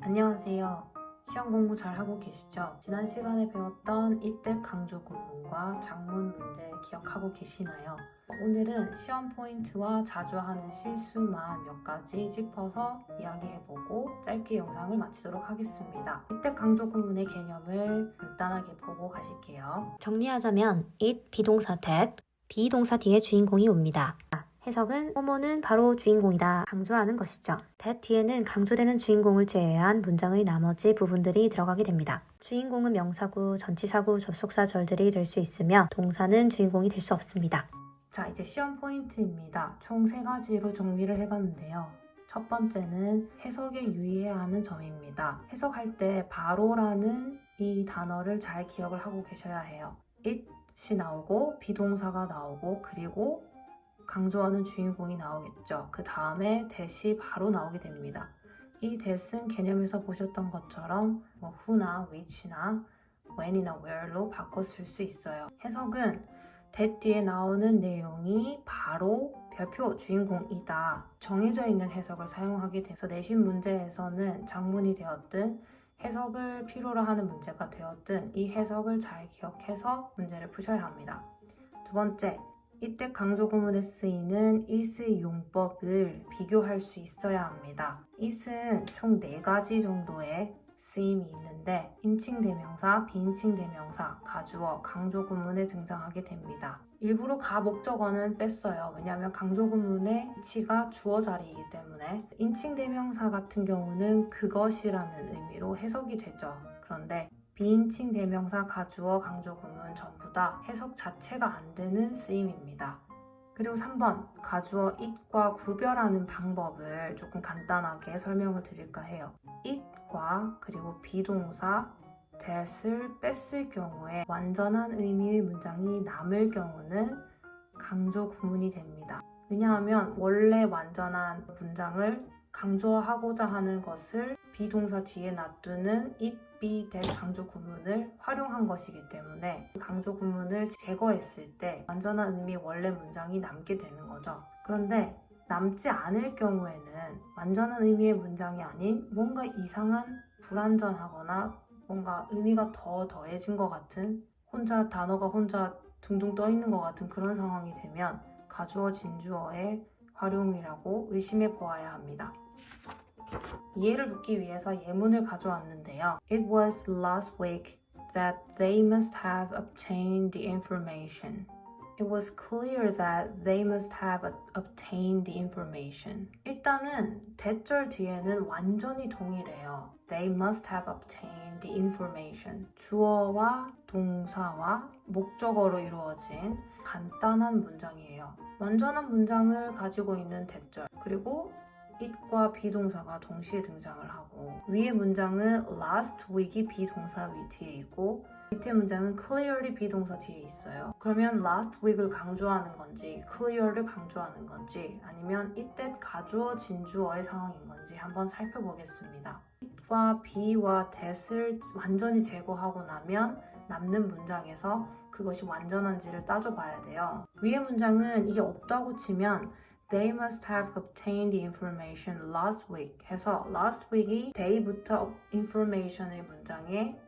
안녕하세요. 시험 공부 잘 하고 계시죠? 지난 시간에 배웠던 이때 강조 구문과 작문 문제 기억하고 계시나요? 오늘은 시험 포인트와 자주 하는 실수만 몇 가지 짚어서 이야기해보고 짧게 영상을 마치도록 하겠습니다. 이때 강조 구문의 개념을 간단하게 보고 가실게요. 정리하자면 it 비동사 that, 비동사 뒤에 주인공이 옵니다. 해석은 뭐뭐는 바로 주인공이다 강조하는 것이죠. that 뒤에는 강조되는 주인공을 제외한 문장의 나머지 부분들이 들어가게 됩니다. 주인공은 명사구, 전치사구, 접속사절들이 될 수 있으며 동사는 주인공이 될 수 없습니다. 자, 이제 시험 포인트입니다. 총 3가지로 정리를 해봤는데요. 첫 번째는 해석에 유의해야 하는 점입니다. 해석할 때 바로라는 이 단어를 잘 기억을 하고 계셔야 해요. it이 나오고 비동사가 나오고 그리고 강조하는 주인공이 나오겠죠. 그 다음에 that이 바로 나오게 됩니다. 이 that은 개념에서 보셨던 것처럼 who나 which나 when이나 where로 바꿔 쓸 수 있어요. 해석은 that 뒤에 나오는 내용이 바로 별표 주인공이다. 정해져 있는 해석을 사용하게 돼서 내신 문제에서는 작문이 되었든 해석을 필요로 하는 문제가 되었든 이 해석을 잘 기억해서 문제를 푸셔야 합니다. 두 번째, 이때 강조 구문에 쓰이는 is의 용법을 비교할 수 있어야 합니다. is은 총 4가지 정도의 쓰임이 있는데 인칭 대명사, 비인칭 대명사, 가주어, 강조 구문에 등장하게 됩니다. 일부러 가 목적어는 뺐어요. 왜냐하면 강조 구문의 위치가 주어 자리이기 때문에. 인칭 대명사 같은 경우는 그것이라는 의미로 해석이 되죠. 그런데 비인칭 대명사, 가주어, 강조 구문 전부 다 해석 자체가 안 되는 쓰임입니다. 그리고 3번, 가주어 it과 구별하는 방법을 조금 간단하게 설명을 드릴까 해요. it과 그리고 비동사 that을 뺐을 경우에 완전한 의미의 문장이 남을 경우는 강조 구문이 됩니다. 왜냐하면 원래 완전한 문장을 강조하고자 하는 것을 비동사 뒤에 놔두는 it, be, that 강조 구문을 활용한 것이기 때문에 강조 구문을 제거했을 때 완전한 의미의 원래 문장이 남게 되는 거죠. 그런데 남지 않을 경우에는 완전한 의미의 문장이 아닌 뭔가 이상한 불완전하거나 뭔가 의미가 더 더해진 것 같은 단어가 혼자 둥둥 떠 있는 것 같은 그런 상황이 되면 가주어 진주어의 활용이라고 의심해 보아야 합니다. 이해를 돕기 위해서 예문을 가져왔는데요. It was last week that they must have obtained the information. It was clear that they must have obtained the information. 일단은 대절 뒤에는 완전히 동일해요. They must have obtained the information. 주어와 동사와 목적어로 이루어진 간단한 문장이에요. 완전한 문장을 가지고 있는 대절 그리고 it과 비동사가 동시에 등장을 하고 위의 문장은 last week이 비동사 뒤에 있고 밑에 문장은 clearly 비동사 뒤에 있어요. 그러면 last week을 강조하는 건지 clear를 강조하는 건지 아니면 이때 가주어 진주어의 상황인 건지 한번 살펴보겠습니다. it과 be와 that을 완전히 제거하고 나면 남는 문장에서 그것이 완전한지를 따져봐야 돼요. 위의 문장은 이게 없다고 치면 They must have obtained the information last week 해서 last week이 day부터 information의 문장에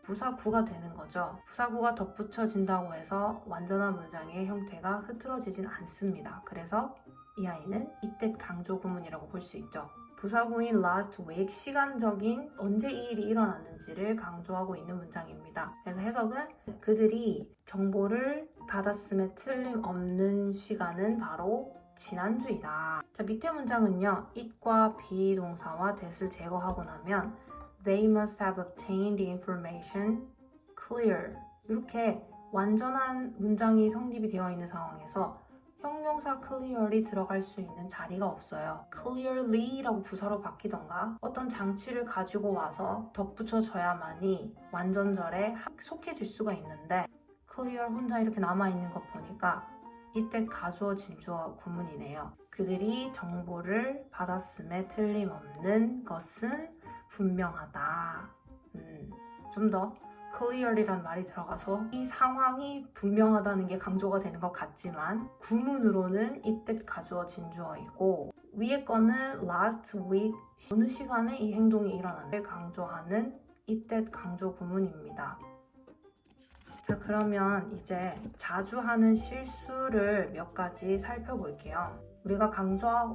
부사구가 되는 거죠. 부사구가 덧붙여진다고 해서 완전한 문장의 형태가 흐트러지진 않습니다. 그래서 이 아이는 이때 강조 구문이라고 볼 수 있죠. 부사구인 last week, 시간적인 언제 이 일이 일어났는지를 강조하고 있는 문장입니다. 그래서 해석은 그들이 정보를 받았음에 틀림없는 시간은 바로 지난주이다. 자, 밑에 문장은요. it과 비동사와 that을 제거하고 나면 They must have obtained the information clear. 이렇게 완전한 문장이 성립이 되어 있는 상황에서 형용사 clearly 들어갈 수 있는 자리가 없어요. clearly라고 부사로 바뀌던가 어떤 장치를 가지고 와서 덧붙여줘야만이 완전절에 속해질 수가 있는데 clear 혼자 이렇게 남아있는 거 보니까 이때 가주어 진주어 구문이네요. 그들이 정보를 받았음에 틀림없는 것은 분명하다. 좀 더 clear이란 말이 들어가서 이 상황이 분명하다는 게 강조가 되는 것 같지만 구문으로는 이때 가주어 진주어이고 위에 거는 last week, 어느 시간에 이 행동이 일어났는지를 강조하는 이때 강조 구문입니다. 자, 그러면 이제 자주 하는 실수를 몇 가지 살펴볼게요. 우리가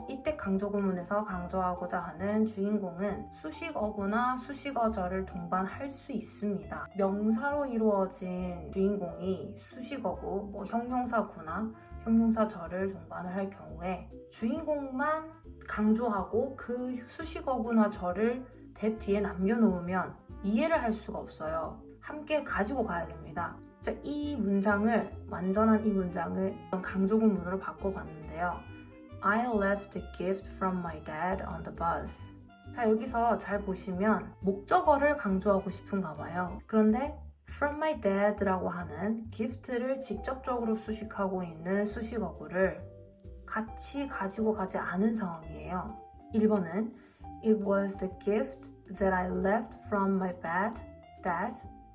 이때 강조 구문에서 강조하고자 하는 주인공은 수식어구나 수식어절을 동반할 수 있습니다. 명사로 이루어진 주인공이 수식어구, 형용사구나 형용사절을 동반을 할 경우에 주인공만 강조하고 그 수식어구나 절을 대 뒤에 남겨놓으면 이해를 할 수가 없어요. 함께 가지고 가야 됩니다. 자, 완전한 이 문장을 강조 구문으로 바꿔봤는데요. I left the gift from my dad on the bus. 자, 여기서 잘 보시면 목적어를 강조하고 싶은가 봐요. 그런데 from my dad라고 하는 gift를 직접적으로 수식하고 있는 수식어구를 같이 가지고 가지 않은 상황이에요. 1번은 It was the gift that I left from my dad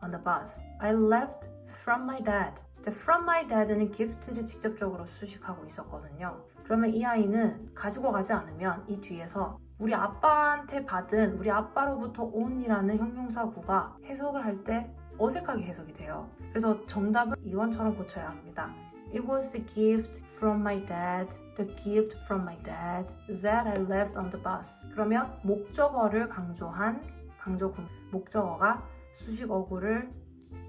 on the bus. I left from my dad. from my dad는 gift를 직접적으로 수식하고 있었거든요. 그러면 이 아이는 가지고 가지 않으면 이 뒤에서 우리 아빠한테 받은 우리 아빠로부터 온이라는 형용사구가 해석을 할 때 어색하게 해석이 돼요. 그래서 정답은 2번처럼 고쳐야 합니다. It was the gift from my dad, the gift from my dad that I left on the bus. 그러면 목적어를 강조한 강조구문, 목적어가 수식어구를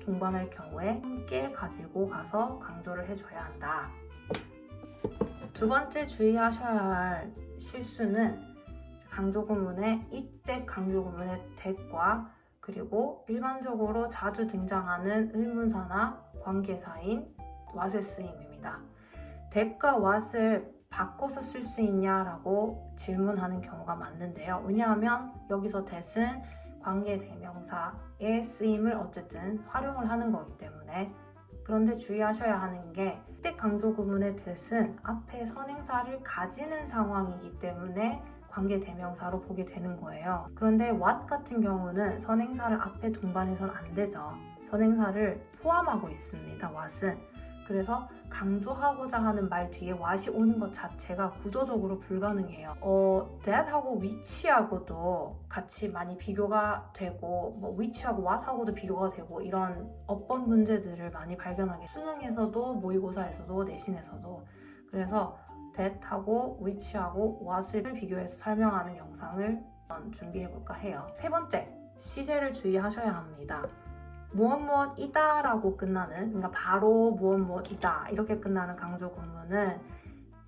동반할 경우에 함께 가지고 가서 강조를 해줘야 한다. 두 번째 주의하셔야 할 실수는 강조구문의 이때 강조구문의 that과 그리고 일반적으로 자주 등장하는 의문사나 관계사인 what의 쓰임입니다. that과 what을 바꿔서 쓸 수 있냐라고 질문하는 경우가 많은데요. 왜냐하면 여기서 that은 관계대명사의 쓰임을 어쨌든 활용을 하는 거기 때문에. 그런데 주의하셔야 하는 게 이때 강조 구문의 that은 앞에 선행사를 가지는 상황이기 때문에 관계대명사로 보게 되는 거예요. 그런데 what 같은 경우는 선행사를 앞에 동반해서는 안 되죠. 선행사를 포함하고 있습니다. what은. 그래서 강조하고자 하는 말 뒤에 what이 오는 것 자체가 구조적으로 불가능해요. that하고 which하고도 같이 많이 비교가 되고 which하고 what하고도 비교가 되고 이런 어법 문제들을 많이 발견하게 수능에서도 모의고사에서도 내신에서도. 그래서 that하고 which하고 what을 비교해서 설명하는 영상을 준비해볼까 해요. 세 번째, 시제를 주의하셔야 합니다. 무엇무엇이다 라고 끝나는, 그러니까 바로 무엇무엇이다 이렇게 끝나는 강조 구문은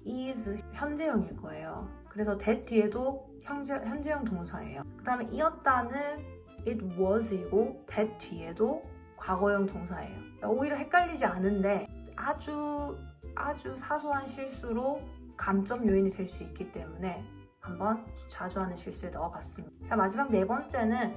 is 현재형일 거예요. 그래서 that 뒤에도 현재형 동사예요. 그 다음에 이었다는 it was이고 that 뒤에도 과거형 동사예요. 오히려 헷갈리지 않은데 아주 사소한 실수로 감점 요인이 될 수 있기 때문에 한번 자주 하는 실수에 넣어봤습니다. 자, 마지막 네 번째는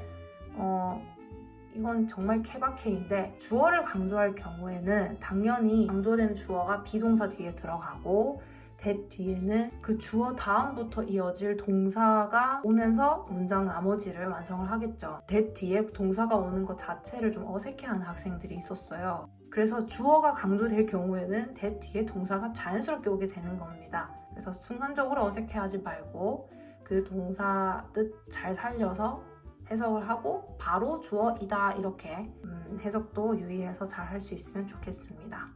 이건 정말 케바케인데 주어를 강조할 경우에는 당연히 강조된 주어가 비동사 뒤에 들어가고 that 뒤에는 그 주어 다음부터 이어질 동사가 오면서 문장 나머지를 완성을 하겠죠. that 뒤에 동사가 오는 것 자체를 좀 어색해하는 학생들이 있었어요. 그래서 주어가 강조될 경우에는 that 뒤에 동사가 자연스럽게 오게 되는 겁니다. 그래서 순간적으로 어색해하지 말고 그 동사 뜻 잘 살려서 해석을 하고 바로 주어이다 이렇게 해석도 유의해서 잘 할 수 있으면 좋겠습니다.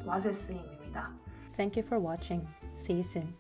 what의 쓰임입니다. Thank you for watching. See you soon.